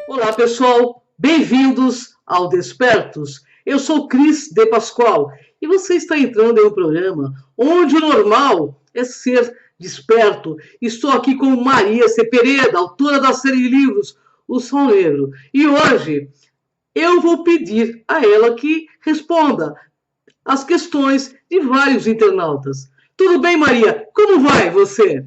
Olá, pessoal, bem-vindos ao Despertos. Eu sou Cris de Pascoal e você está entrando em um programa onde o normal é ser desperto. Estou aqui com Maria Cepereda, autora da série de livros O Sol Negro. E hoje eu vou pedir a ela que responda as questões de vários internautas. Tudo bem, Maria? Como vai você?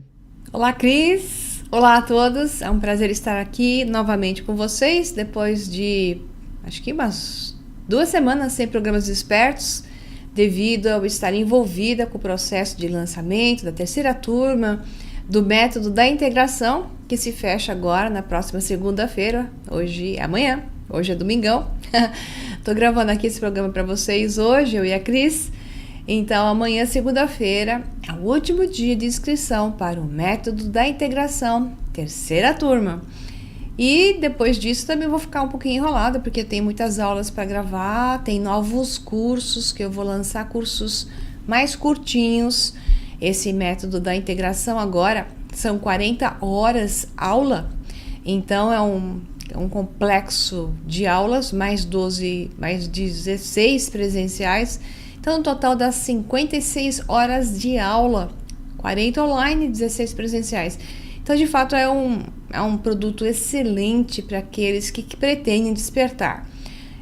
Olá, Cris. Olá a todos. É um prazer estar aqui novamente com vocês depois de, acho que umas 2 semanas sem programas despertos, devido a eu estar envolvida com o processo de lançamento da 3ª turma do método da integração, que se fecha agora na próxima segunda-feira, amanhã, hoje é domingão. Tô gravando aqui esse programa para vocês hoje, eu e a Cris. Então, amanhã, segunda-feira, é o último dia de inscrição para o método da integração, 3ª turma. E depois disso também vou ficar um pouquinho enrolada, porque tem muitas aulas para gravar, tem novos cursos que eu vou lançar, cursos mais curtinhos. Esse método da integração agora são 40 horas aula, então é um complexo de aulas, mais 16 presenciais. Então, no total dá 56 horas de aula, 40 online e 16 presenciais. Então, de fato, é um produto excelente para aqueles que pretendem despertar.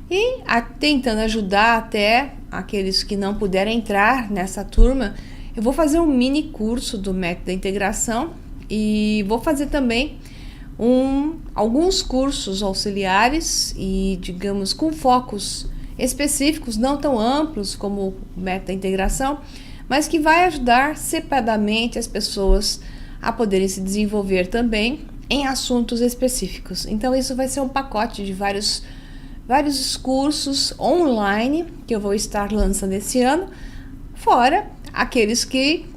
E tentando ajudar até aqueles que não puderem entrar nessa turma, eu vou fazer um mini curso do método da integração e vou fazer também alguns cursos auxiliares e, digamos, com focos específicos, não tão amplos como o método da integração, mas que vai ajudar separadamente as pessoas a poderem se desenvolver também em assuntos específicos. Então, isso vai ser um pacote de vários cursos online que eu vou estar lançando esse ano, fora aqueles que,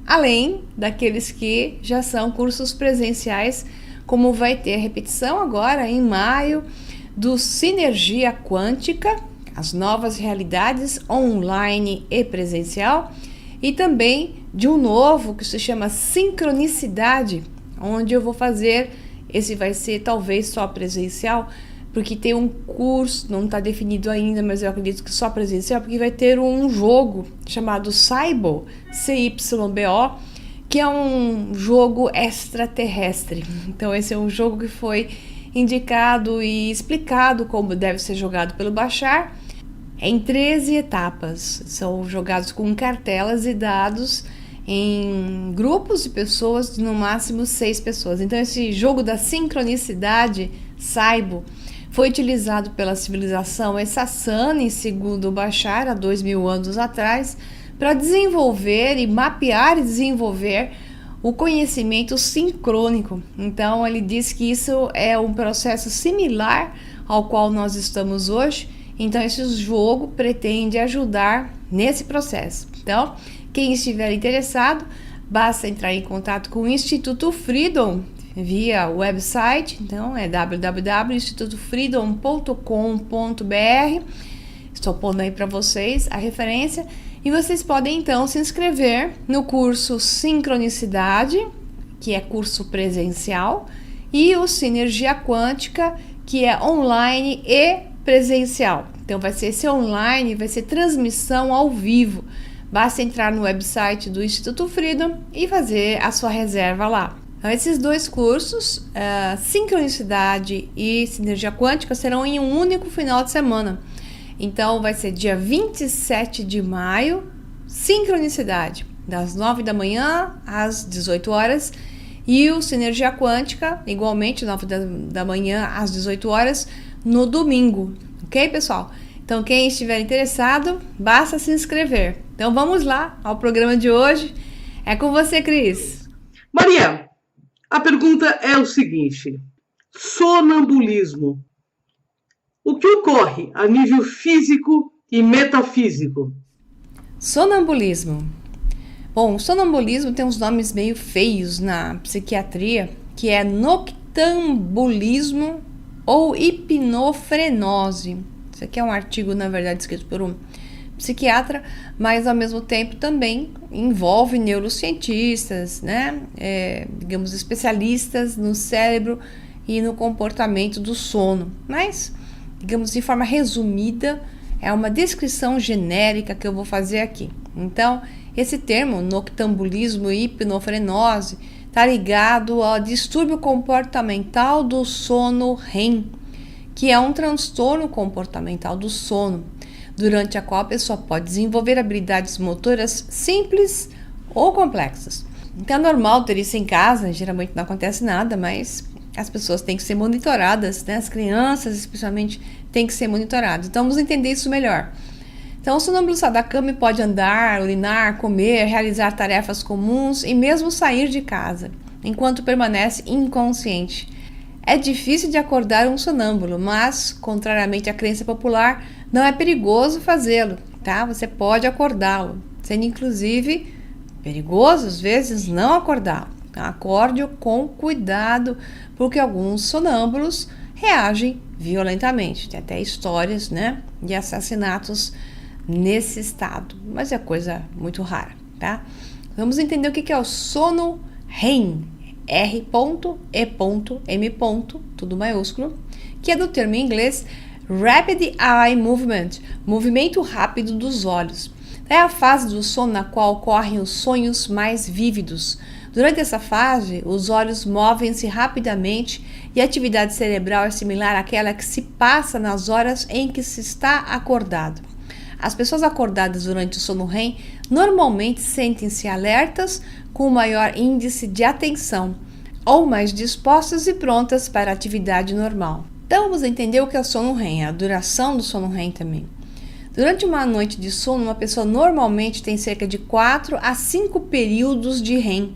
além daqueles que já são cursos presenciais, como vai ter a repetição agora em maio, do Sinergia Quântica, as novas realidades online e presencial, e também de um novo que se chama Sincronicidade, onde eu vou fazer, esse vai ser talvez só presencial, porque tem um curso, não está definido ainda, mas eu acredito que só presencial, porque vai ter um jogo chamado Cybo, CYBO, que é um jogo extraterrestre. Então esse é um jogo que foi indicado e explicado como deve ser jogado pelo Bashar em 13 etapas. São jogados com cartelas e dados em grupos de pessoas, no máximo 6 pessoas. Então esse jogo da sincronicidade, Cybo, foi utilizado pela civilização Essassani, segundo o Bashar, há 2.000 anos atrás, para desenvolver e mapear e desenvolver o conhecimento sincrônico. Então, ele diz que isso é um processo similar ao qual nós estamos hoje. Então, esse jogo pretende ajudar nesse processo. Então, quem estiver interessado, basta entrar em contato com o Instituto Freedom via website. Então, é www.institutofreedom.com.br. Estou pondo aí para vocês a referência. E vocês podem, então, se inscrever no curso Sincronicidade, que é curso presencial, e o Sinergia Quântica, que é online e presencial. Então, vai ser esse online, vai ser transmissão ao vivo. Basta entrar no website do Instituto Freedom e fazer a sua reserva lá. Então, esses 2 cursos, Sincronicidade e Sinergia Quântica, serão em um único final de semana. Então, vai ser dia 27 de maio, Sincronicidade, das 9 da manhã às 18 horas. E o Sinergia Quântica, igualmente, 9 da manhã às 18 horas, no domingo. Ok, pessoal? Então, quem estiver interessado, basta se inscrever. Então, vamos lá ao programa de hoje. É com você, Cris. Maria, a pergunta é o seguinte: sonambulismo. O que ocorre a nível físico e metafísico? Sonambulismo. Bom, o sonambulismo tem uns nomes meio feios na psiquiatria, que é noctambulismo ou hipnofrenose. Isso aqui é um artigo, na verdade, escrito por um psiquiatra, mas ao mesmo tempo também envolve neurocientistas, né? Digamos, especialistas no cérebro e no comportamento do sono. Mas, digamos, de forma resumida, é uma descrição genérica que eu vou fazer aqui. Então, esse termo, noctambulismo e hipnofrenose, está ligado ao distúrbio comportamental do sono REM, que é um transtorno comportamental do sono, durante a qual a pessoa pode desenvolver habilidades motoras simples ou complexas. Então é normal ter isso em casa, geralmente não acontece nada, mas as pessoas têm que ser monitoradas, né? As crianças especialmente têm que ser monitoradas. Então vamos entender isso melhor. Então o sonâmbulo sai da cama e pode andar, urinar, comer, realizar tarefas comuns e mesmo sair de casa, enquanto permanece inconsciente. É difícil de acordar um sonâmbulo, mas, contrariamente à crença popular, não é perigoso fazê-lo, tá? Você pode acordá-lo, sendo inclusive perigoso, às vezes, não acordá-lo. Acorde-o com cuidado, porque alguns sonâmbulos reagem violentamente. Tem até histórias, né, de assassinatos nesse estado, mas é coisa muito rara, tá? Vamos entender o que é o sono REM, R.E.M. tudo maiúsculo, que é do termo em inglês Rapid Eye Movement, movimento rápido dos olhos. É a fase do sono na qual ocorrem os sonhos mais vívidos. Durante essa fase, os olhos movem-se rapidamente e a atividade cerebral é similar àquela que se passa nas horas em que se está acordado. As pessoas acordadas durante o sono REM normalmente sentem-se alertas, com maior índice de atenção, ou mais dispostas e prontas para a atividade normal. Então vamos entender o que é o sono REM, a duração do sono REM também. Durante uma noite de sono, uma pessoa normalmente tem cerca de 4 a 5 períodos de REM,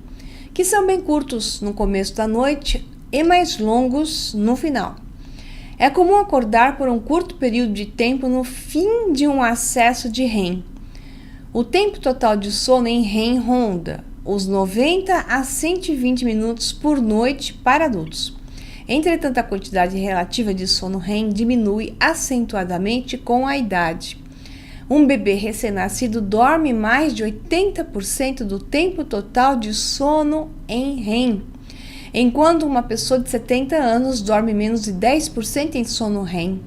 que são bem curtos no começo da noite e mais longos no final. É comum acordar por um curto período de tempo no fim de um acesso de REM. O tempo total de sono em REM ronda os 90 a 120 minutos por noite para adultos. Entretanto, a quantidade relativa de sono REM diminui acentuadamente com a idade. Um bebê recém-nascido dorme mais de 80% do tempo total de sono em REM, enquanto uma pessoa de 70 anos dorme menos de 10% em sono REM.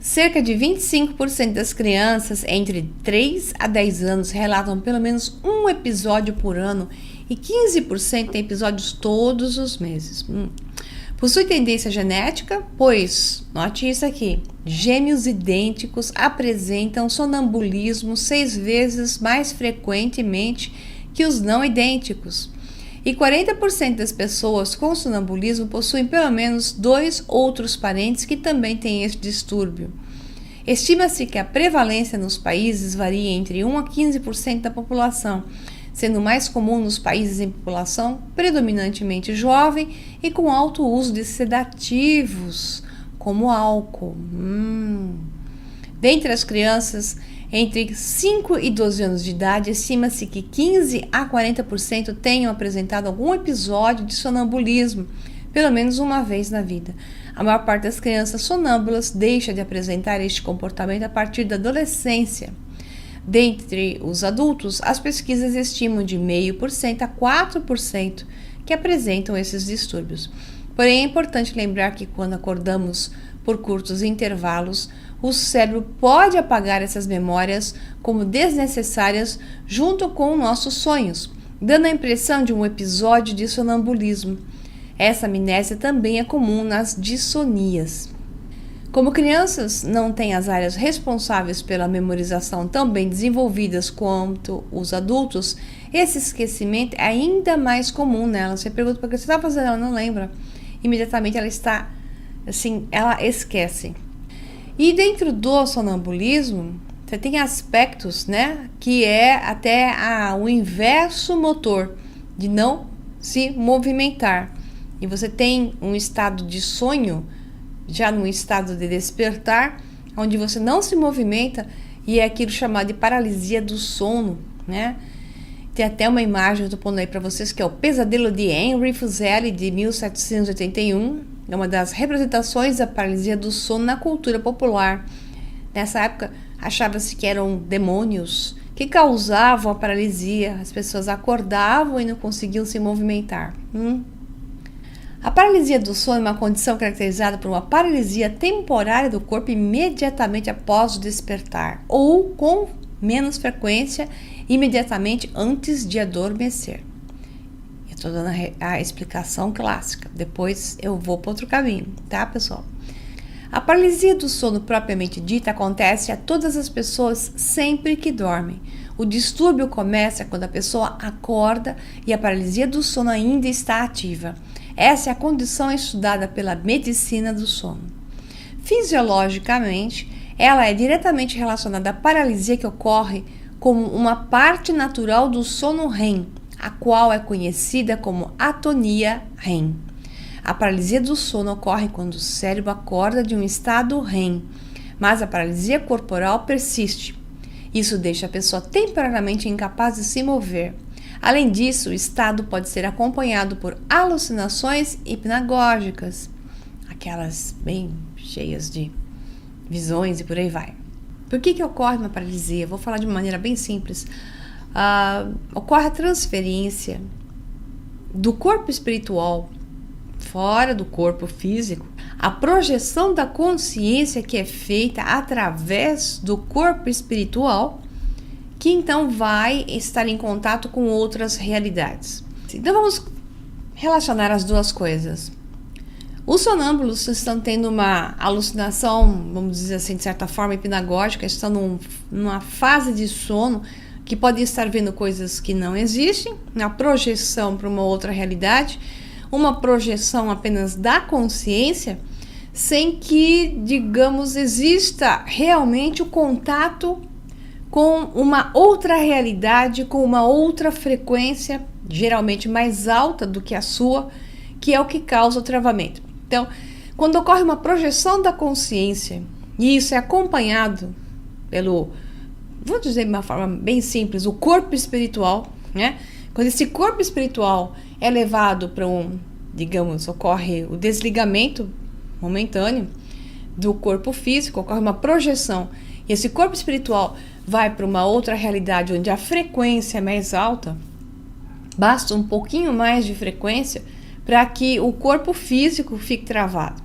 Cerca de 25% das crianças entre 3 a 10 anos relatam pelo menos um episódio por ano e 15% têm episódios todos os meses. Possui tendência genética, pois, note isso aqui, gêmeos idênticos apresentam sonambulismo 6 vezes mais frequentemente que os não idênticos. E 40% das pessoas com sonambulismo possuem pelo menos 2 outros parentes que também têm este distúrbio. Estima-se que a prevalência nos países varia entre 1 a 15% da população, sendo mais comum nos países em população predominantemente jovem e com alto uso de sedativos, como álcool. Dentre as crianças entre 5 e 12 anos de idade, estima-se que 15 a 40% tenham apresentado algum episódio de sonambulismo, pelo menos uma vez na vida. A maior parte das crianças sonâmbulas deixa de apresentar este comportamento a partir da adolescência. Dentre os adultos, as pesquisas estimam de 0,5% a 4% que apresentam esses distúrbios. Porém, é importante lembrar que quando acordamos por curtos intervalos, o cérebro pode apagar essas memórias como desnecessárias junto com nossos sonhos, dando a impressão de um episódio de sonambulismo. Essa amnésia também é comum nas dissonias. Como crianças não têm as áreas responsáveis pela memorização tão bem desenvolvidas quanto os adultos, esse esquecimento é ainda mais comum nela. Você pergunta para o que você está fazendo, ela não lembra. Imediatamente ela está, assim, ela esquece. E dentro do sonambulismo, você tem aspectos, né, que é até o inverso motor, de não se movimentar. E você tem um estado de sonho, já num estado de despertar, onde você não se movimenta e é aquilo chamado de paralisia do sono, né? Tem até uma imagem, eu estou pondo aí para vocês, que é o Pesadelo de Henry Fuseli, de 1781. É uma das representações da paralisia do sono na cultura popular. Nessa época, achava-se que eram demônios que causavam a paralisia. As pessoas acordavam e não conseguiam se movimentar. A paralisia do sono é uma condição caracterizada por uma paralisia temporária do corpo imediatamente após o despertar, ou com menos frequência, imediatamente antes de adormecer. Eu estou dando a explicação clássica, depois eu vou para outro caminho, tá, pessoal? A paralisia do sono propriamente dita acontece a todas as pessoas sempre que dormem. O distúrbio começa quando a pessoa acorda e a paralisia do sono ainda está ativa. Essa é a condição estudada pela medicina do sono. Fisiologicamente, ela é diretamente relacionada à paralisia que ocorre como uma parte natural do sono REM, a qual é conhecida como atonia REM. A paralisia do sono ocorre quando o cérebro acorda de um estado REM, mas a paralisia corporal persiste. Isso deixa a pessoa temporariamente incapaz de se mover. Além disso, o estado pode ser acompanhado por alucinações hipnagógicas, aquelas bem cheias de visões e por aí vai. Por que ocorre uma paralisia? Vou falar de uma maneira bem simples. Ocorre a transferência do corpo espiritual fora do corpo físico, a projeção da consciência que é feita através do corpo espiritual, que então vai estar em contato com outras realidades. Então vamos relacionar as duas coisas. Os sonâmbulos estão tendo uma alucinação, vamos dizer assim, de certa forma hipnagógica, estão numa fase de sono que pode estar vendo coisas que não existem, na projeção para uma outra realidade, uma projeção apenas da consciência, sem que, digamos, exista realmente o contato com uma outra realidade, com uma outra frequência, geralmente mais alta do que a sua, que é o que causa o travamento. Então, quando ocorre uma projeção da consciência, e isso é acompanhado pelo, vou dizer de uma forma bem simples, o corpo espiritual, né? Quando esse corpo espiritual é levado para digamos, ocorre o desligamento momentâneo do corpo físico, ocorre uma projeção, e esse corpo espiritual vai para uma outra realidade onde a frequência é mais alta, basta um pouquinho mais de frequência para que o corpo físico fique travado.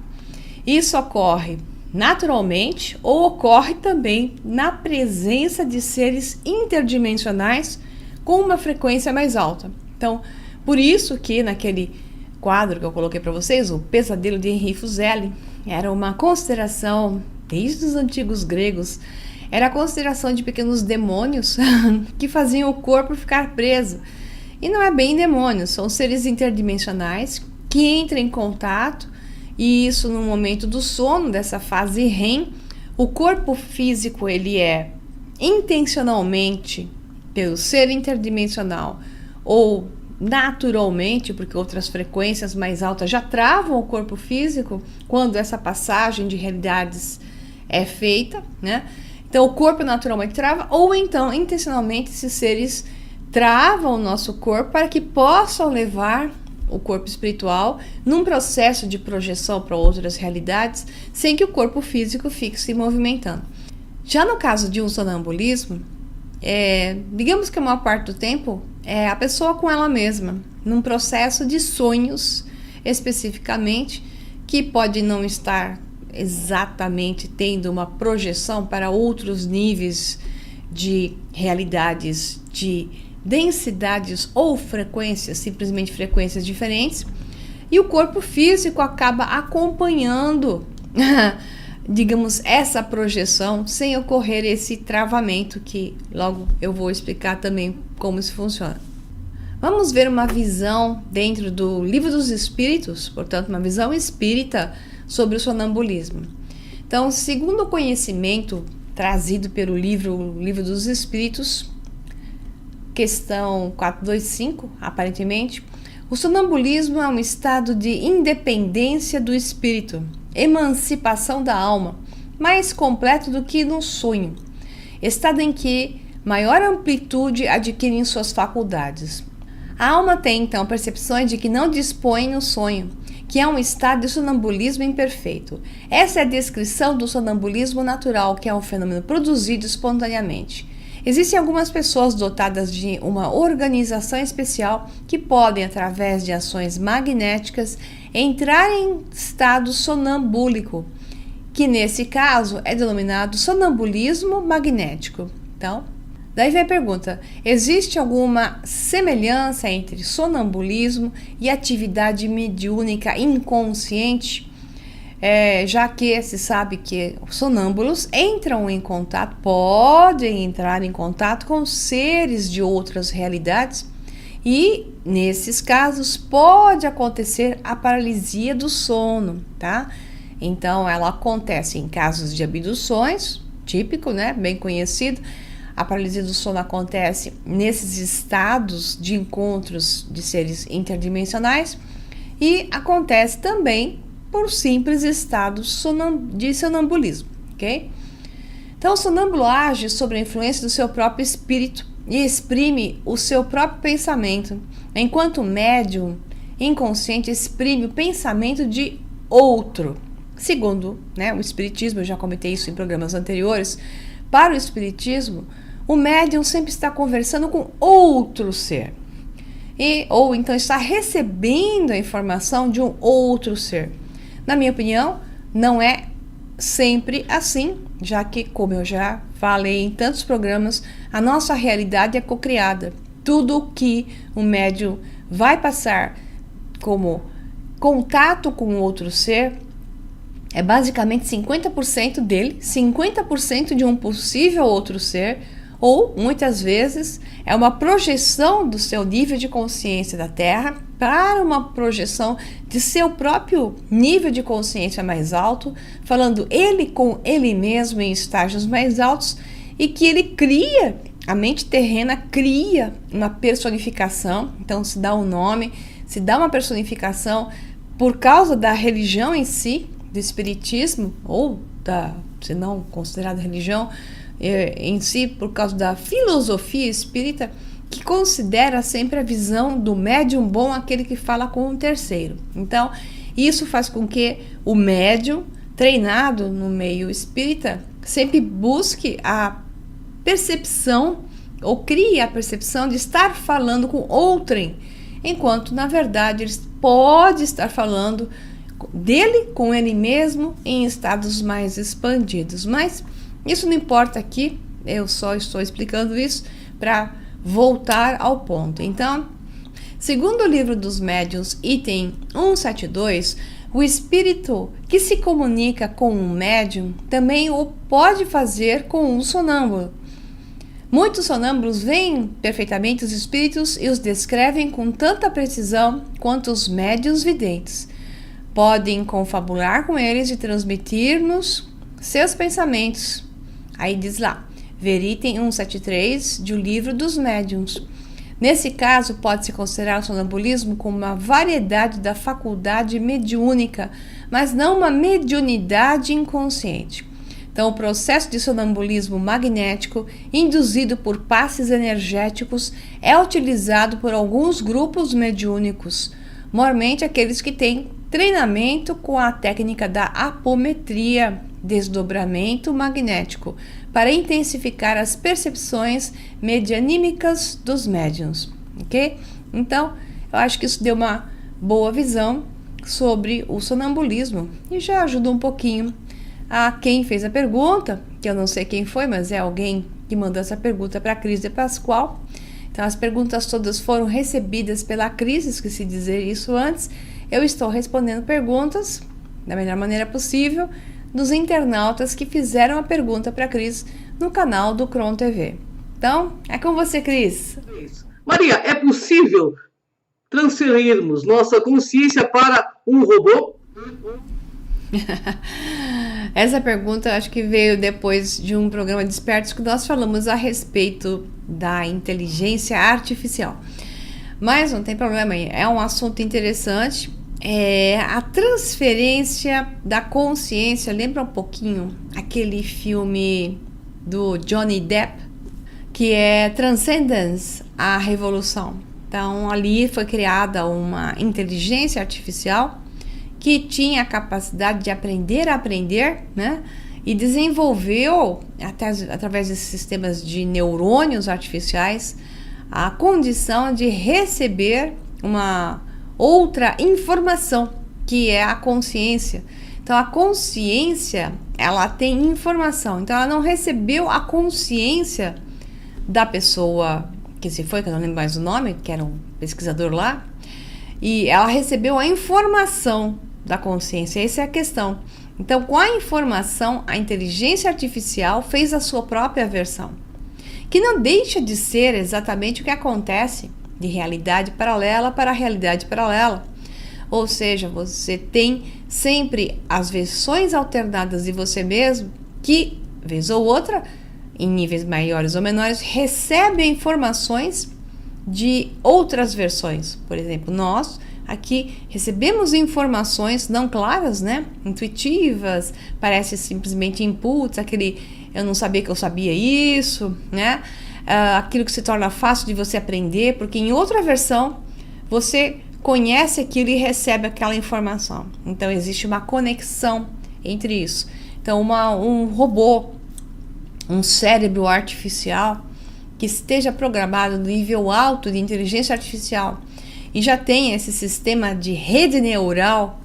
Isso ocorre naturalmente ou ocorre também na presença de seres interdimensionais com uma frequência mais alta. Então, por isso que naquele quadro que eu coloquei para vocês, o Pesadelo de Henri Fuseli, era uma consideração, desde os antigos gregos, era a consideração de pequenos demônios que faziam o corpo ficar preso. E não é bem demônios, são seres interdimensionais que entram em contato, e isso no momento do sono, dessa fase REM, o corpo físico ele é intencionalmente, pelo ser interdimensional, ou naturalmente, porque outras frequências mais altas já travam o corpo físico quando essa passagem de realidades é feita, né? Então o corpo naturalmente trava, ou então intencionalmente esses seres travam o nosso corpo para que possam levar o corpo espiritual num processo de projeção para outras realidades, sem que o corpo físico fique se movimentando. Já no caso de um sonambulismo, digamos que a maior parte do tempo é a pessoa com ela mesma, num processo de sonhos especificamente, que pode não estar exatamente tendo uma projeção para outros níveis de realidades, de densidades ou frequências, simplesmente frequências diferentes, e o corpo físico acaba acompanhando digamos, essa projeção sem ocorrer esse travamento, que logo eu vou explicar também como isso funciona. Vamos ver uma visão dentro do Livro dos Espíritos, portanto, uma visão espírita sobre o sonambulismo. Então, segundo o conhecimento trazido pelo Livro dos Espíritos, questão 425, aparentemente, o sonambulismo é um estado de independência do espírito, emancipação da alma, mais completo do que no sonho, estado em que maior amplitude adquirem suas faculdades. A alma tem então percepções de que não dispõe no sonho, que é um estado de sonambulismo imperfeito. Essa é a descrição do sonambulismo natural, que é um fenômeno produzido espontaneamente. Existem algumas pessoas dotadas de uma organização especial que podem, através de ações magnéticas, entrar em estado sonambúlico, que nesse caso é denominado sonambulismo magnético. Então, daí vem a pergunta: existe alguma semelhança entre sonambulismo e atividade mediúnica inconsciente? Já que se sabe que os sonâmbulos podem entrar em contato com seres de outras realidades e, nesses casos, pode acontecer a paralisia do sono, tá? Então, ela acontece em casos de abduções, típico, né? Bem conhecido. A paralisia do sono acontece nesses estados de encontros de seres interdimensionais e acontece também por simples estado de sonambulismo, ok? Então, o sonâmbulo age sob a influência do seu próprio espírito e exprime o seu próprio pensamento, enquanto o médium inconsciente exprime o pensamento de outro. Segundo, o espiritismo, eu já comentei isso em programas anteriores, para o espiritismo, o médium sempre está conversando com outro ser, ou então está recebendo a informação de um outro ser. Na minha opinião, não é sempre assim, já que, como eu já falei em tantos programas, a nossa realidade é cocriada. Tudo o que o médium vai passar como contato com outro ser é basicamente 50% dele, 50% de um possível outro ser, ou, muitas vezes, é uma projeção do seu nível de consciência da Terra para uma projeção de seu próprio nível de consciência mais alto, falando ele com ele mesmo em estágios mais altos, e que ele cria, a mente terrena cria uma personificação, então se dá um nome, se dá uma personificação por causa da religião em si, do espiritismo, ou se não considerada religião, em si, por causa da filosofia espírita, que considera sempre a visão do médium bom, aquele que fala com um terceiro. Então, isso faz com que o médium, treinado no meio espírita, sempre busque a percepção, ou crie a percepção de estar falando com outrem, enquanto, na verdade, ele pode estar falando dele com ele mesmo em estados mais expandidos. Mas isso não importa aqui, eu só estou explicando isso para voltar ao ponto. Então, segundo o livro dos médiuns, item 172, o espírito que se comunica com um médium também o pode fazer com um sonâmbulo. Muitos sonâmbulos veem perfeitamente os espíritos e os descrevem com tanta precisão quanto os médiuns videntes. Podem confabular com eles e transmitir-nos seus pensamentos. Aí diz lá, ver item 173 do livro dos médiuns. Nesse caso, pode-se considerar o sonambulismo como uma variedade da faculdade mediúnica, mas não uma mediunidade inconsciente. Então, o processo de sonambulismo magnético, induzido por passes energéticos, é utilizado por alguns grupos mediúnicos, maiormente aqueles que têm treinamento com a técnica da apometria, desdobramento magnético, para intensificar as percepções medianímicas dos médiuns, ok? Então, eu acho que isso deu uma boa visão sobre o sonambulismo e já ajuda um pouquinho a quem fez a pergunta, que eu não sei quem foi, mas é alguém que mandou essa pergunta para a Cris de Pascoal. Então, as perguntas todas foram recebidas pela Cris, esqueci de dizer isso antes. Eu estou respondendo perguntas da melhor maneira possível dos internautas que fizeram a pergunta para a Cris no canal do Cron TV. Então, é com você, Cris. Maria, é possível transferirmos nossa consciência para um robô? Essa pergunta acho que veio depois de um programa Despertos que nós falamos a respeito da inteligência artificial. Mas não tem problema, é um assunto interessante. A transferência da consciência lembra um pouquinho aquele filme do Johnny Depp, que é Transcendence, a Revolução. Então, ali foi criada uma inteligência artificial que tinha a capacidade de aprender a aprender, né? E desenvolveu, até através desses sistemas de neurônios artificiais, a condição de receber uma outra informação, que é a consciência. Então, a consciência, ela tem informação. Então, ela não recebeu a consciência da pessoa que se foi, que eu não lembro mais o nome, que era um pesquisador lá, e ela recebeu a informação da consciência. Essa é a questão. Então, com a informação, a inteligência artificial fez a sua própria versão, que não deixa de ser exatamente o que acontece de realidade paralela para realidade paralela. Ou seja, você tem sempre as versões alternadas de você mesmo que, vez ou outra, em níveis maiores ou menores, recebem informações de outras versões. Por exemplo, nós aqui recebemos informações não claras, né? Intuitivas, parece simplesmente inputs, aquele eu não sabia que eu sabia isso, né? Aquilo que se torna fácil de você aprender, porque em outra versão você conhece aquilo e recebe aquela informação. Então existe uma conexão entre isso. Então um robô, um cérebro artificial que esteja programado no nível alto de inteligência artificial e já tem esse sistema de rede neural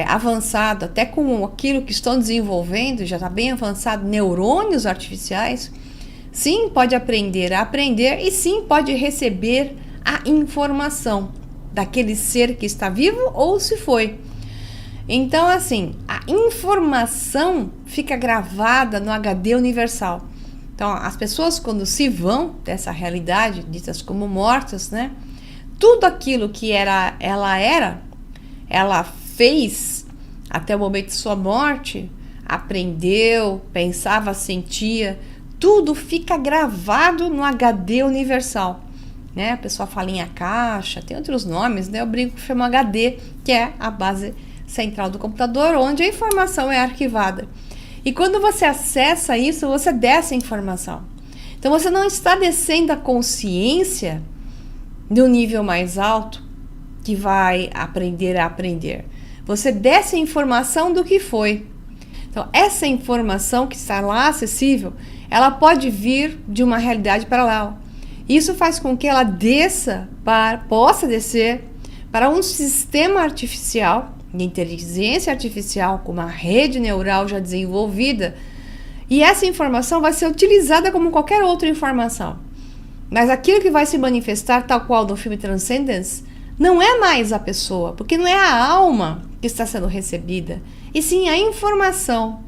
avançado, até com aquilo que estão desenvolvendo, já está bem avançado, neurônios artificiais, sim, pode aprender a aprender e sim, pode receber a informação daquele ser que está vivo ou se foi. Então, assim, a informação fica gravada no HD universal. Então, as pessoas, quando se vão dessa realidade, ditas como mortas, né? Tudo aquilo que ela fez até o momento de sua morte, aprendeu, pensava, sentia, tudo fica gravado no HD universal, né? A pessoa fala em caixa, tem outros nomes, né? Eu brinco que chama HD, que é a base central do computador, onde a informação é arquivada. E quando você acessa isso, você desce a informação. Então você não está descendo a consciência do nível mais alto que vai aprender a aprender. Você desce a informação do que foi. Então essa informação que está lá acessível, ela pode vir de uma realidade paralela. Isso faz com que ela possa descer para um sistema artificial, de inteligência artificial, com uma rede neural já desenvolvida, e essa informação vai ser utilizada como qualquer outra informação. Mas aquilo que vai se manifestar, tal qual no filme Transcendence, não é mais a pessoa, porque não é a alma que está sendo recebida, e sim a informação.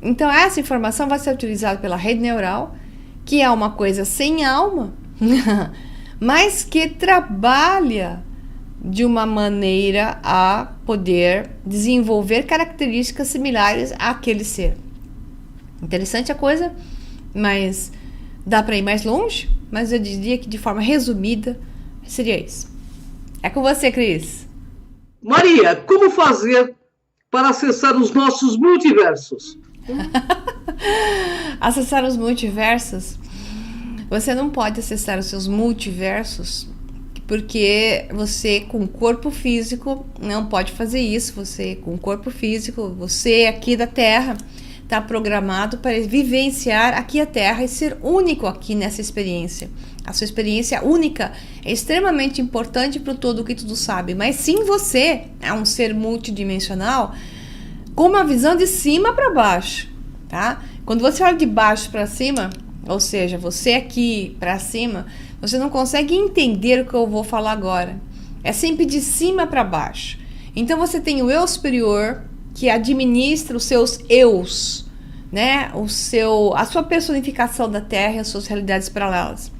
Então essa informação vai ser utilizada pela rede neural, que é uma coisa sem alma, mas que trabalha de uma maneira a poder desenvolver características similares àquele ser. Interessante a coisa, mas dá para ir mais longe, mas eu diria que de forma resumida seria isso. É com você, Cris. Maria, como fazer para acessar os nossos multiversos? Acessar os multiversos? Você não pode acessar os seus multiversos porque você com corpo físico não pode fazer isso. Você com corpo físico, você aqui da Terra está programado para vivenciar aqui a Terra e ser único aqui nessa experiência. A sua experiência única é extremamente importante para o todo que tudo sabe, mas sim, você é um ser multidimensional com uma visão de cima para baixo, tá? Quando você olha de baixo para cima, ou seja, você aqui para cima, você não consegue entender o que eu vou falar agora. É sempre de cima para baixo. Então você tem o eu superior, que administra os seus eus, né? A sua personificação da Terra e as suas realidades paralelas.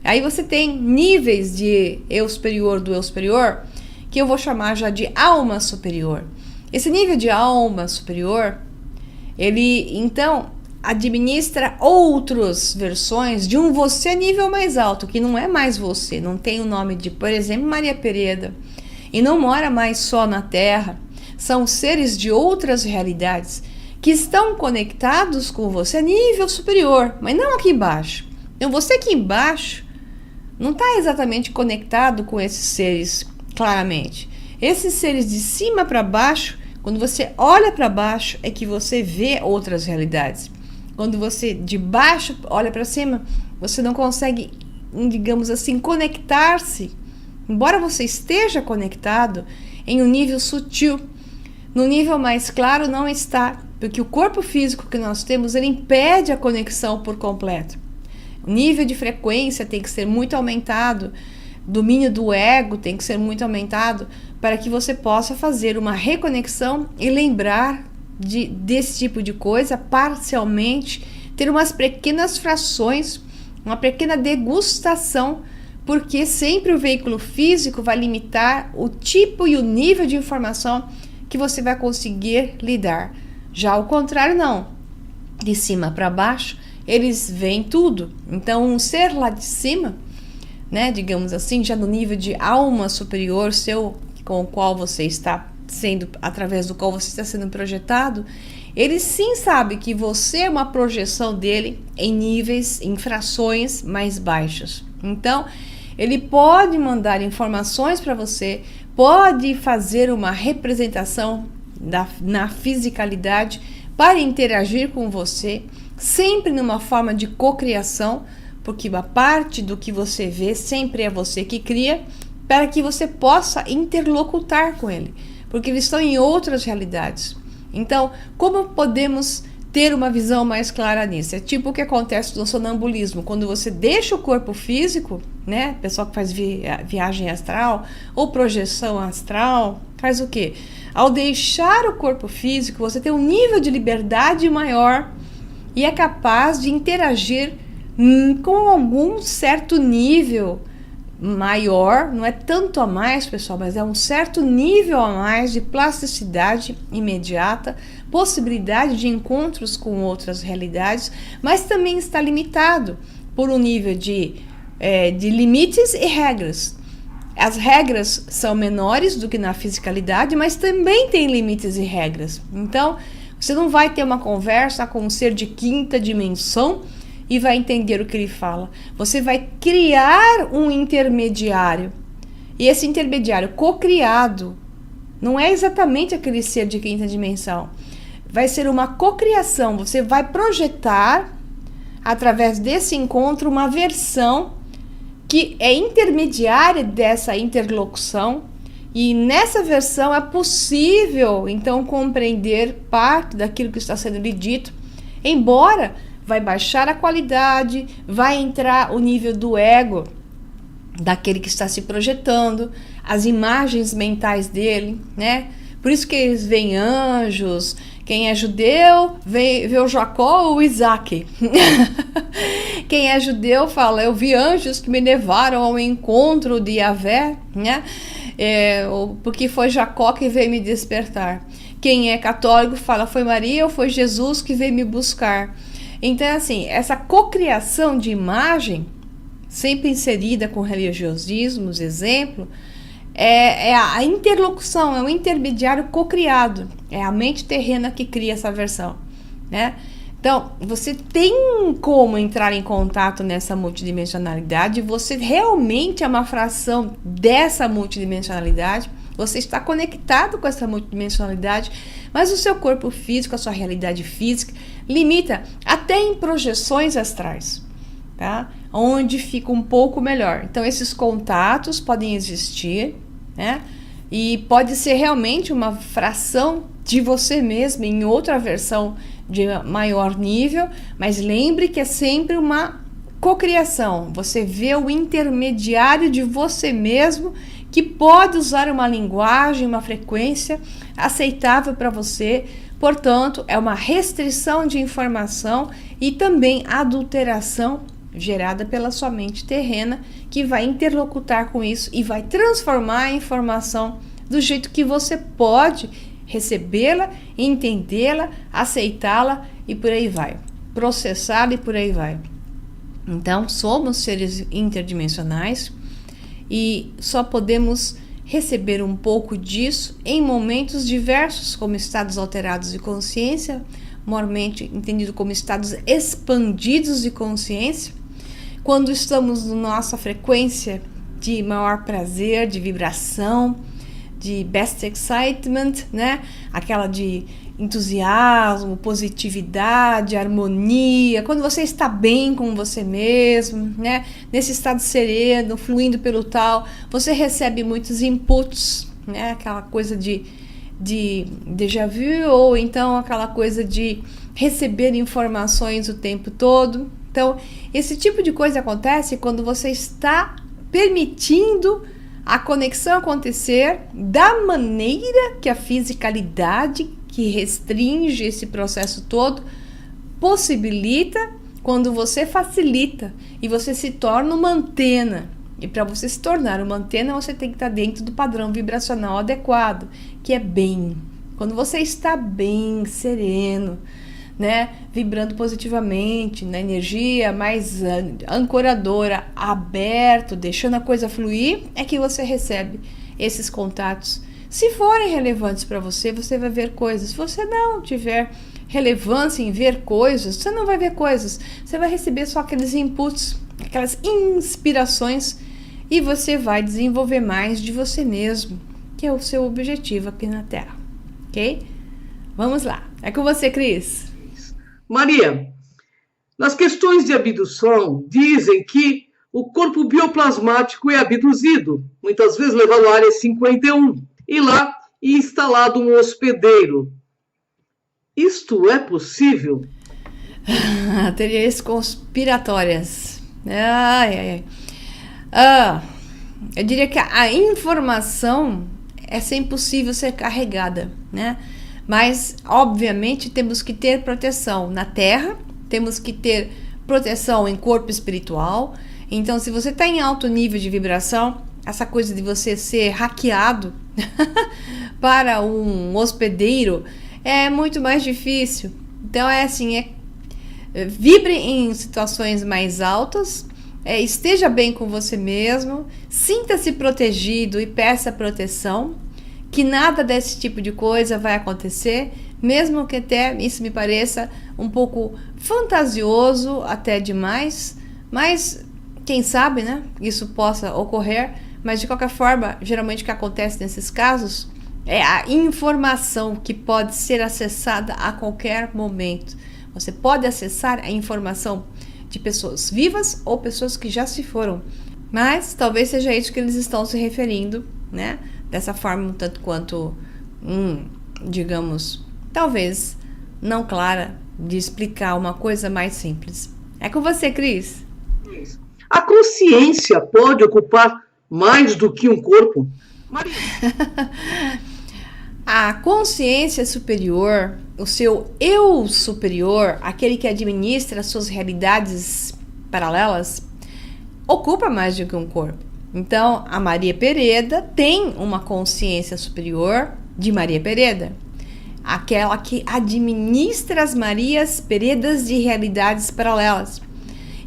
Aí você tem níveis de eu superior do eu superior, que eu vou chamar já de alma superior. Esse nível de alma superior, ele então administra outras versões de um você nível mais alto, que não é mais você, não tem o nome de, por exemplo, Maria Pereda, e não mora mais só na Terra. São seres de outras realidades que estão conectados com você a nível superior, mas não aqui embaixo. Então você aqui embaixo não está exatamente conectado com esses seres claramente. Esses seres de cima para baixo, quando você olha para baixo, é que você vê outras realidades. Quando você de baixo olha para cima, você não consegue, digamos assim, conectar-se. Embora você esteja conectado em um nível sutil, no nível mais claro não está, porque o corpo físico que nós temos, ele impede a conexão por completo. O nível de frequência tem que ser muito aumentado, o domínio do ego tem que ser muito aumentado para que você possa fazer uma reconexão e lembrar desse tipo de coisa parcialmente, ter umas pequenas frações, uma pequena degustação, porque sempre o veículo físico vai limitar o tipo e o nível de informação que você vai conseguir lidar. Já ao contrário, não. De cima para baixo, eles veem tudo. Então, um ser lá de cima, né, digamos assim, já no nível de alma superior seu, com o qual você está sendo, através do qual você está sendo projetado, ele sim sabe que você é uma projeção dele em níveis, em frações mais baixos. Então, ele pode mandar informações para você, pode fazer uma representação na fisicalidade para interagir com você, sempre numa forma de cocriação, porque a parte do que você vê sempre é você que cria, para que você possa interlocutar com ele, porque eles estão em outras realidades. Então, como podemos ter uma visão mais clara nisso? É tipo o que acontece no sonambulismo, quando você deixa o corpo físico, né? Pessoal que faz viagem astral ou projeção astral, faz o quê? Ao deixar o corpo físico, você tem um nível de liberdade maior e é capaz de interagir com algum certo nível maior, não é tanto a mais, pessoal, mas é um certo nível a mais de plasticidade imediata, possibilidade de encontros com outras realidades, mas também está limitado por um nível de limites e regras. As regras são menores do que na fisicalidade, mas também tem limites e regras. Então, você não vai ter uma conversa com um ser de quinta dimensão e vai entender o que ele fala. Você vai criar um intermediário. E esse intermediário co-criado não é exatamente aquele ser de quinta dimensão. Vai ser uma cocriação. Você vai projetar, através desse encontro, uma versão que é intermediária dessa interlocução. E nessa versão é possível, então, compreender parte daquilo que está sendo lhe dito, embora vai baixar a qualidade, vai entrar o nível do ego daquele que está se projetando, as imagens mentais dele, né? Por isso que eles veem anjos. Quem é judeu vê o Jacó ou o Isaac. Quem é judeu fala, eu vi anjos que me levaram ao encontro de Yahvé, né? Porque foi Jacó que veio me despertar. Quem é católico fala, foi Maria ou foi Jesus que veio me buscar. Então, assim, essa cocriação de imagem, sempre inserida com religiosismos, exemplo, é a interlocução, é o intermediário cocriado, é a mente terrena que cria essa versão, né? Então, você tem como entrar em contato nessa multidimensionalidade, você realmente é uma fração dessa multidimensionalidade, você está conectado com essa multidimensionalidade, mas o seu corpo físico, a sua realidade física, limita até em projeções astrais, tá? Onde fica um pouco melhor. Então, esses contatos podem existir, né? E pode ser realmente uma fração de você mesmo em outra versão de maior nível, mas lembre que é sempre uma cocriação. Você vê o intermediário de você mesmo que pode usar uma linguagem, uma frequência aceitável para você. Portanto, é uma restrição de informação e também adulteração gerada pela sua mente terrena, que vai interlocutar com isso e vai transformar a informação do jeito que você pode recebê-la, entendê-la, aceitá-la e por aí vai. Processá-la e por aí vai. Então, somos seres interdimensionais e só podemos receber um pouco disso em momentos diversos, como estados alterados de consciência, maiormente entendido como estados expandidos de consciência, quando estamos na nossa frequência de maior prazer, de vibração, de best excitement, né? Aquela de entusiasmo, positividade, harmonia, quando você está bem com você mesmo, né? Nesse estado sereno, fluindo pelo tal, você recebe muitos inputs, né? Aquela coisa de déjà vu, ou então aquela coisa de receber informações o tempo todo. Então, esse tipo de coisa acontece quando você está permitindo a conexão acontecer da maneira que a fisicalidade que restringe esse processo todo possibilita, quando você facilita e você se torna uma antena. E para você se tornar uma antena, você tem que estar dentro do padrão vibracional adequado, que é bem. Quando você está bem, sereno, né, vibrando positivamente, na energia mais ancoradora, aberto, deixando a coisa fluir, é que você recebe esses contatos. Se forem relevantes para você, você vai ver coisas. Se você não tiver relevância em ver coisas, você não vai ver coisas. Você vai receber só aqueles inputs, aquelas inspirações, e você vai desenvolver mais de você mesmo, que é o seu objetivo aqui na Terra. Ok? Vamos lá. É com você, Cris. Maria, nas questões de abdução, dizem que o corpo bioplasmático é abduzido, muitas vezes levado à área 51, e lá instalado um hospedeiro. Isto é possível? Teorias conspiratórias. Eu diria que a informação é sempre possível ser carregada, né? Mas, obviamente, temos que ter proteção na Terra, temos que ter proteção em corpo espiritual. Então, se você está em alto nível de vibração, essa coisa de você ser hackeado para um hospedeiro é muito mais difícil. Então, é assim, vibre em situações mais altas, esteja bem com você mesmo, sinta-se protegido e peça proteção, que nada desse tipo de coisa vai acontecer, mesmo que até isso me pareça um pouco fantasioso, até demais, mas quem sabe, né, isso possa ocorrer. Mas de qualquer forma, geralmente o que acontece nesses casos é a informação que pode ser acessada a qualquer momento. Você pode acessar a informação de pessoas vivas ou pessoas que já se foram, mas talvez seja isso que eles estão se referindo, né? Dessa forma um tanto quanto, digamos, talvez não clara de explicar uma coisa mais simples. É com você, Cris. A consciência pode ocupar mais do que um corpo? Maria. A consciência superior, o seu eu superior, aquele que administra as suas realidades paralelas, ocupa mais do que um corpo. Então, a Maria Pereda tem uma consciência superior de Maria Pereda, aquela que administra as Marias Peredas de realidades paralelas.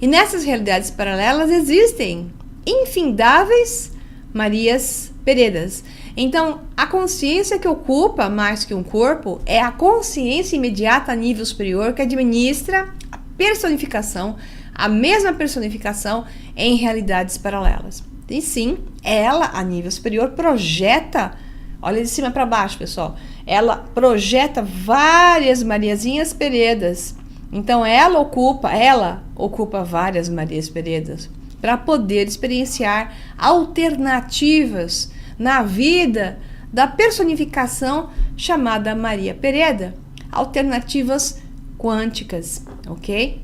E nessas realidades paralelas existem infindáveis Marias Peredas. Então, a consciência que ocupa mais que um corpo é a consciência imediata a nível superior que administra a personificação, a mesma personificação em realidades paralelas. E sim, ela, a nível superior, projeta, olha de cima para baixo, pessoal, ela projeta várias Mariazinhas Peredas. Então, ela ocupa várias Marias Peredas para poder experienciar alternativas na vida da personificação chamada Maria Pereda, alternativas quânticas, ok?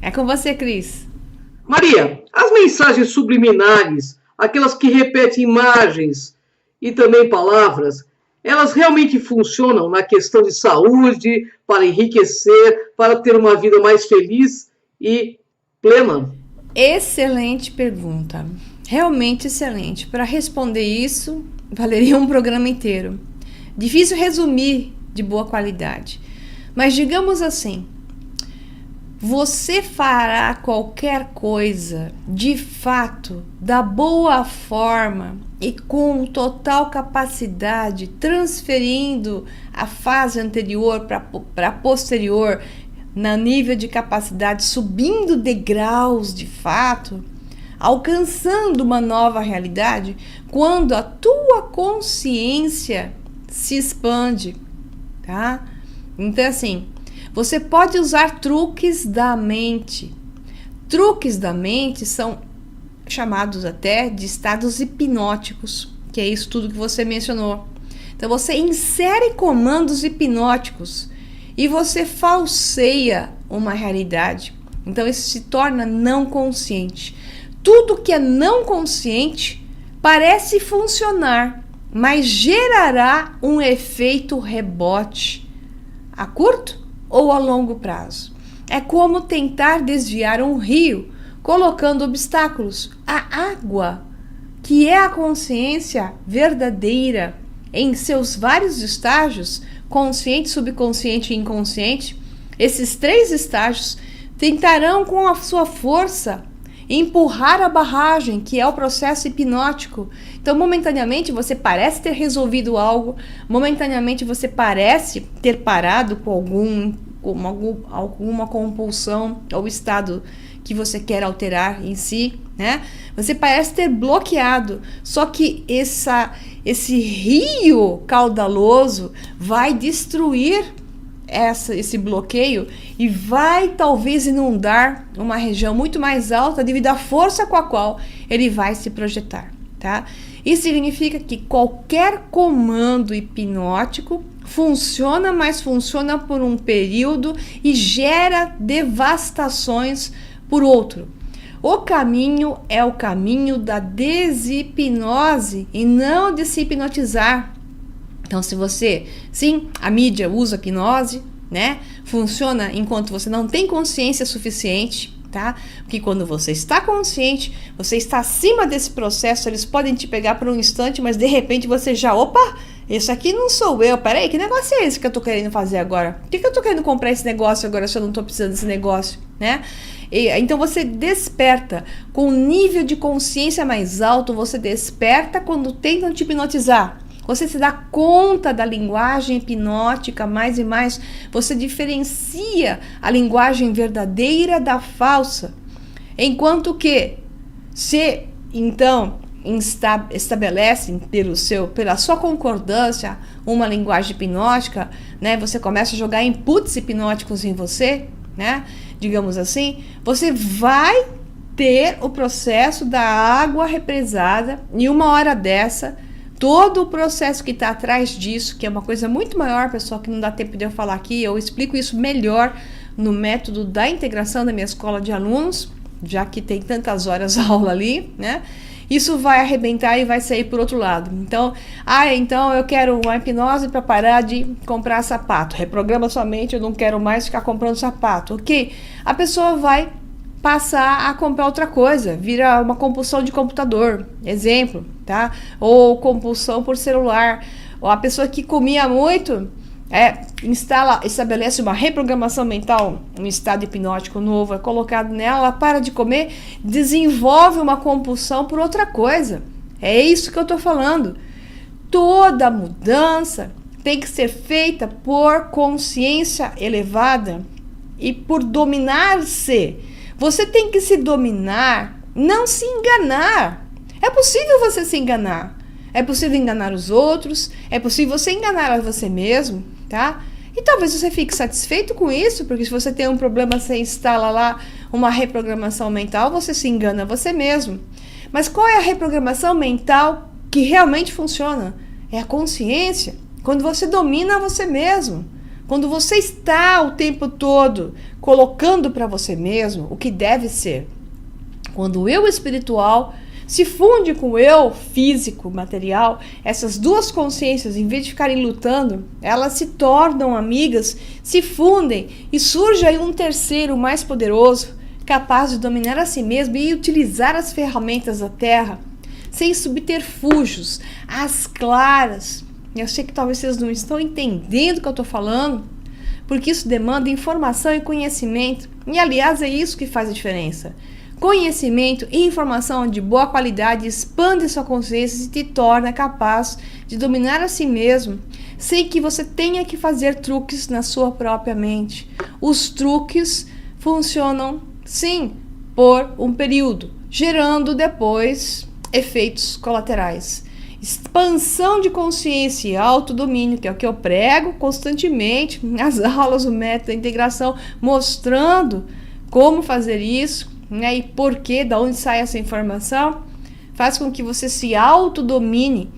É com você, Cris. Maria, as mensagens subliminares, aquelas que repetem imagens e também palavras, elas realmente funcionam na questão de saúde, para enriquecer, para ter uma vida mais feliz e plena? Excelente pergunta. Realmente excelente. Para responder isso, valeria um programa inteiro. Difícil resumir de boa qualidade. Mas digamos assim, você fará qualquer coisa, de fato, da boa forma e com total capacidade, transferindo a fase anterior para posterior, no nível de capacidade, subindo degraus de fato, alcançando uma nova realidade quando a tua consciência se expande, tá? Então, assim, você pode usar truques da mente. Truques da mente são chamados até de estados hipnóticos, que é isso tudo que você mencionou. Então, você insere comandos hipnóticos e você falseia uma realidade. Então, isso se torna não consciente. Tudo que é não consciente parece funcionar, mas gerará um efeito rebote a curto ou a longo prazo. É como tentar desviar um rio colocando obstáculos. A água, que é a consciência verdadeira em seus vários estágios, consciente, subconsciente e inconsciente, esses 3 estágios tentarão com a sua força empurrar a barragem, que é o processo hipnótico. Então, momentaneamente, você parece ter resolvido algo, momentaneamente você parece ter parado com alguma compulsão ou estado que você quer alterar em si, né? Você parece ter bloqueado, só que esse rio caudaloso vai destruir esse bloqueio e vai talvez inundar uma região muito mais alta devido à força com a qual ele vai se projetar, tá? Isso significa que qualquer comando hipnótico funciona, mas funciona por um período e gera devastações por outro. O caminho é o caminho da deshipnose e não de se hipnotizar. Então, a mídia usa hipnose, né? Funciona enquanto você não tem consciência suficiente, tá? Porque quando você está consciente, você está acima desse processo, eles podem te pegar por um instante, mas de repente você já, isso aqui não sou eu, peraí, que negócio é esse que eu tô querendo fazer agora? Por que eu tô querendo comprar esse negócio agora se eu não tô precisando desse negócio, né? Então você desperta com um nível de consciência mais alto, você desperta quando tentam te hipnotizar. Você se dá conta da linguagem hipnótica mais e mais. Você diferencia a linguagem verdadeira da falsa. Enquanto que, se então estabelecem pela sua concordância uma linguagem hipnótica, né, você começa a jogar inputs hipnóticos em você, né, digamos assim, você vai ter o processo da água represada e uma hora dessa, todo o processo que está atrás disso, que é uma coisa muito maior, pessoal, que não dá tempo de eu falar aqui, eu explico isso melhor no método da integração da minha escola de alunos, já que tem tantas horas de aula ali, né? Isso vai arrebentar e vai sair por outro lado. Então, então eu quero uma hipnose para parar de comprar sapato. Reprograma sua mente, eu não quero mais ficar comprando sapato. Ok? A pessoa vai passar a comprar outra coisa, vira uma compulsão de computador, exemplo, tá? Ou compulsão por celular. Ou a pessoa que comia muito, estabelece uma reprogramação mental, um estado hipnótico novo, é colocado nela, ela para de comer, desenvolve uma compulsão por outra coisa. É isso que eu tô falando. Toda mudança tem que ser feita por consciência elevada e por dominar-se. Você tem que se dominar, não se enganar. É possível você se enganar. É possível enganar os outros. É possível você enganar a você mesmo, tá? E talvez você fique satisfeito com isso, porque se você tem um problema, você instala lá uma reprogramação mental, você se engana a você mesmo. Mas qual é a reprogramação mental que realmente funciona? É a consciência. Quando você domina você mesmo. Quando você está o tempo todo colocando para você mesmo o que deve ser. Quando o eu espiritual se funde com o eu físico, material, essas duas consciências, em vez de ficarem lutando, elas se tornam amigas, se fundem e surge aí um terceiro mais poderoso, capaz de dominar a si mesmo e utilizar as ferramentas da Terra, sem subterfúgios, às claras. Eu sei que talvez vocês não estão entendendo o que eu estou falando, porque isso demanda informação e conhecimento. E, aliás, é isso que faz a diferença. Conhecimento e informação de boa qualidade expande sua consciência e te torna capaz de dominar a si mesmo, sem que você tenha que fazer truques na sua própria mente. Os truques funcionam, sim, por um período. gerando depois efeitos colaterais. Expansão de consciência e autodomínio, que é o que eu prego constantemente nas aulas do método da integração, mostrando como fazer isso, né, e por quê, da onde sai essa informação, faz com que você se autodomine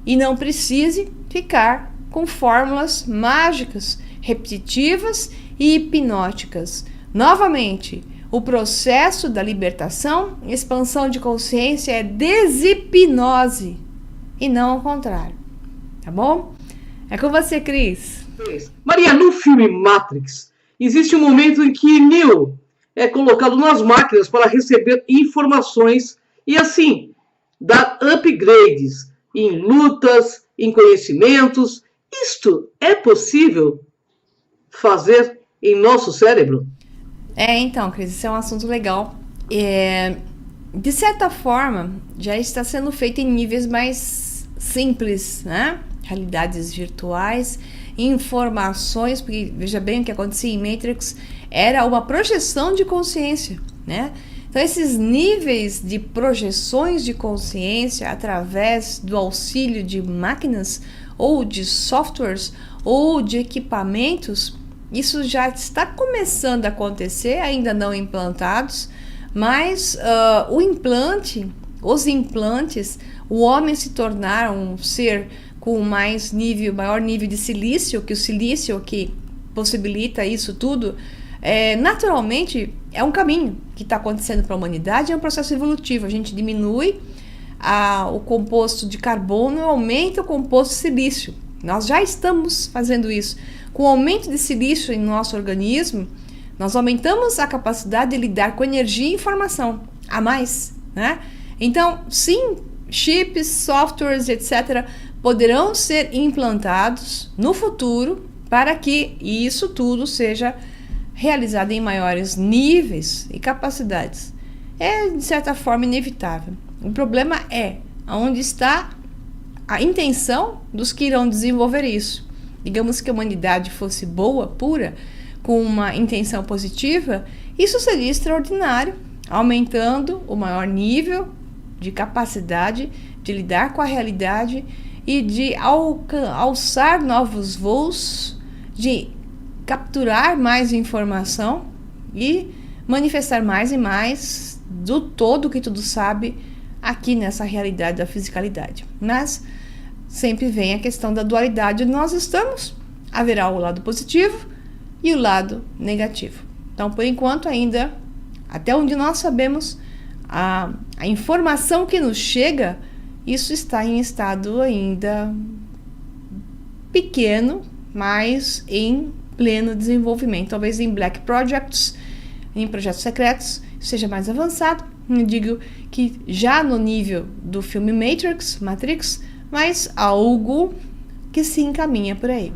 e não precise ficar com fórmulas mágicas, repetitivas e hipnóticas. Novamente, o processo da libertação, expansão de consciência é deshipnose e não ao contrário, tá bom? É com você, Cris. Maria, no filme Matrix, existe um momento em que Neo é colocado nas máquinas para receber informações e assim dar upgrades em lutas, em conhecimentos. Isto é possível fazer em nosso cérebro? Então, Cris, isso é um assunto legal. De certa forma, já está sendo feito em níveis mais simples, né? Realidades virtuais, informações, porque veja bem o que acontecia em Matrix, era uma projeção de consciência, né? Então, esses níveis de projeções de consciência através do auxílio de máquinas ou de softwares ou de equipamentos, isso já está começando a acontecer, ainda não implantados, mas os implantes, o homem se tornar um ser com maior nível de silício, que o silício que possibilita isso tudo, naturalmente é um caminho que está acontecendo para a humanidade, é um processo evolutivo. A gente diminui o composto de carbono e aumenta o composto de silício. Nós já estamos fazendo isso. Com o aumento de silício em nosso organismo, nós aumentamos a capacidade de lidar com energia e informação a mais, né? Então, sim, chips, softwares, etc., poderão ser implantados no futuro para que isso tudo seja realizado em maiores níveis e capacidades. É, de certa forma, inevitável. O problema é onde está a intenção dos que irão desenvolver isso. Digamos que a humanidade fosse boa, pura, com uma intenção positiva, isso seria extraordinário, aumentando o maior nível de capacidade de lidar com a realidade e de alçar novos voos, de capturar mais informação e manifestar mais e mais do todo que tudo sabe aqui nessa realidade da fisicalidade. Mas sempre vem a questão da dualidade onde nós estamos. Haverá o lado positivo e o lado negativo. Então, por enquanto ainda, até onde nós sabemos, a informação que nos chega, isso está em estado ainda pequeno, mas em pleno desenvolvimento. Talvez em Black Projects, em projetos secretos, seja mais avançado. Eu digo que já no nível do filme Matrix, mas algo que se encaminha por aí.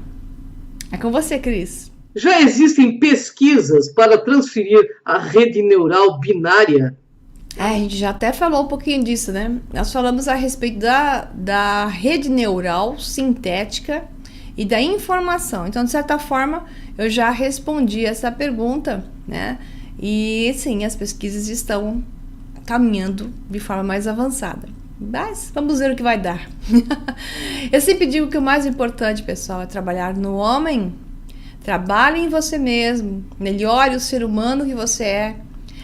É com você, Cris. Já existem pesquisas para transferir a rede neural binária? A gente já até falou um pouquinho disso, né? Nós falamos a respeito da rede neural sintética e da informação. Então, de certa forma, eu já respondi essa pergunta, né? E sim, as pesquisas estão caminhando de forma mais avançada. Mas vamos ver o que vai dar. Eu sempre digo que o mais importante, pessoal, é trabalhar no homem. Trabalhe em você mesmo. Melhore o ser humano que você é.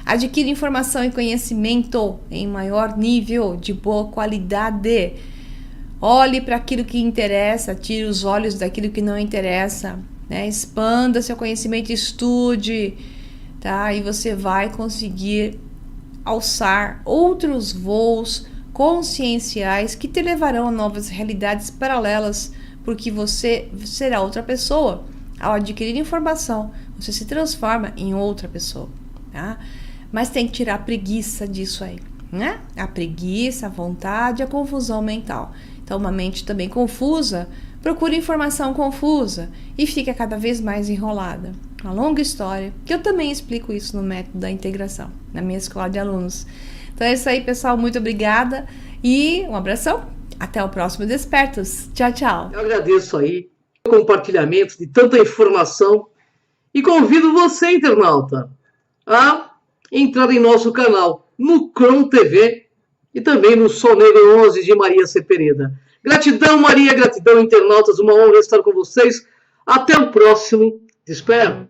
Adquira informação e conhecimento em maior nível, de boa qualidade. Olhe para aquilo que interessa, tire os olhos daquilo que não interessa, né? Expanda seu conhecimento, estude, tá? E você vai conseguir alçar outros voos conscienciais que te levarão a novas realidades paralelas, porque você será outra pessoa. Ao adquirir informação, você se transforma em outra pessoa, tá? Mas tem que tirar a preguiça disso aí, né? A preguiça, a vontade, a confusão mental. Então, uma mente também confusa procura informação confusa e fica cada vez mais enrolada. Uma longa história, que eu também explico isso no método da integração, na minha escola de alunos. Então é isso aí, pessoal. Muito obrigada e um abração. Até o próximo Despertos. Tchau, tchau. Eu agradeço aí o compartilhamento de tanta informação e convido você, internauta, a entrar em nosso canal no Crom TV e também no Sol Negro 11 de Maria Cepereda. Gratidão, Maria, gratidão, internautas, uma honra estar com vocês. Até o próximo. Te espero.